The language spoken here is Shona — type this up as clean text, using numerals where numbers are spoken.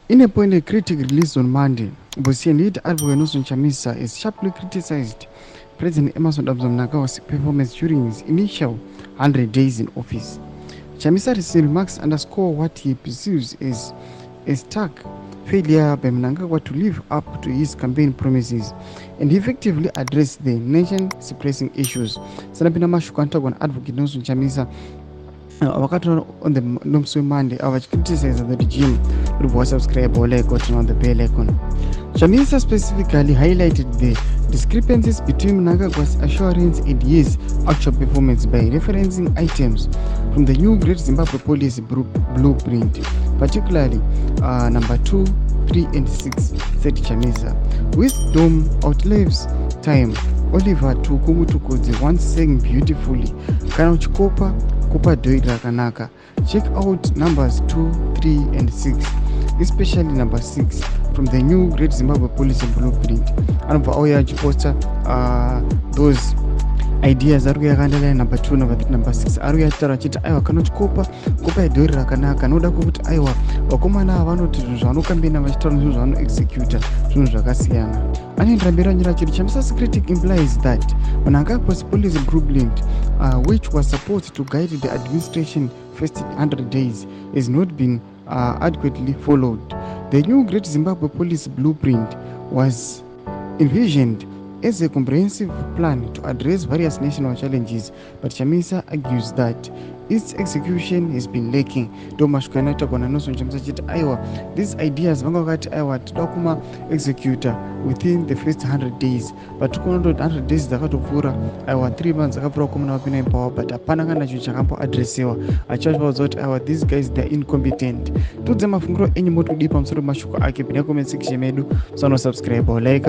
In a point, a critic released on Monday, Bosnian lead advocate Nelson Chamisa has sharply criticized President Mnangagwa's performance during his initial 100 days in office. Chamisa's recent remarks underscore what he perceives as a stark failure by Mnangagwa to live up to his campaign promises and effectively address the nation's pressing issues. Sanapina Mashukantagwa advocate Nelson Chamisa wakati on the nomusi Monday criticize the regime kuti subscribe like turn on the bell icon. Chamisa specifically highlighted the discrepancies between Mnangagwa's assurance and his actual performance by referencing items from the new Great Zimbabwe Policy Blueprint, particularly number 2, 3 and 6, said Chamisa. Wisdom outlives time. Oliver Tukumutukudzi once sang beautifully, kana uchikopa kupa doi rakanaka. Check out numbers 2, 3 and 6, especially number 6 from the new Great Zimbabwe Policy Blueprint. Anobva auya achiposta those ideas ari kuyakandala number 2, number 3, number 6 ari kuyataura achiti aiwa kana uchikopa kupa doi rakanaka. Noda kuti aiwa vakomana vanoti zvinhu zvavanokambena vachitaura zvinhu zvavanoexecuta zvinhu zvakasiyana. Anoenderamberi anyora chiri Chamisa's critic implies that Mnangagwa's policy blueprint, which was supposed to guide the administration first 100 days, has not been adequately followed. The new Great Zimbabwe Policy Blueprint was envisioned as a comprehensive plan to address various national challenges, but Chamisa argues that its execution has been lacking. These ideas vanga executor within the first 100 days, but 100 days dzakatopfuura 3 months dzakapfuura kumuna wapinda in power, but hapana kana chinhu chakamboadresiwa. Achivaudza kuti these guys they are incompetent. Tudze mafungiro enyu motodi pamusoro pemashoko ake. Pinda comment section medu, subscribe or like.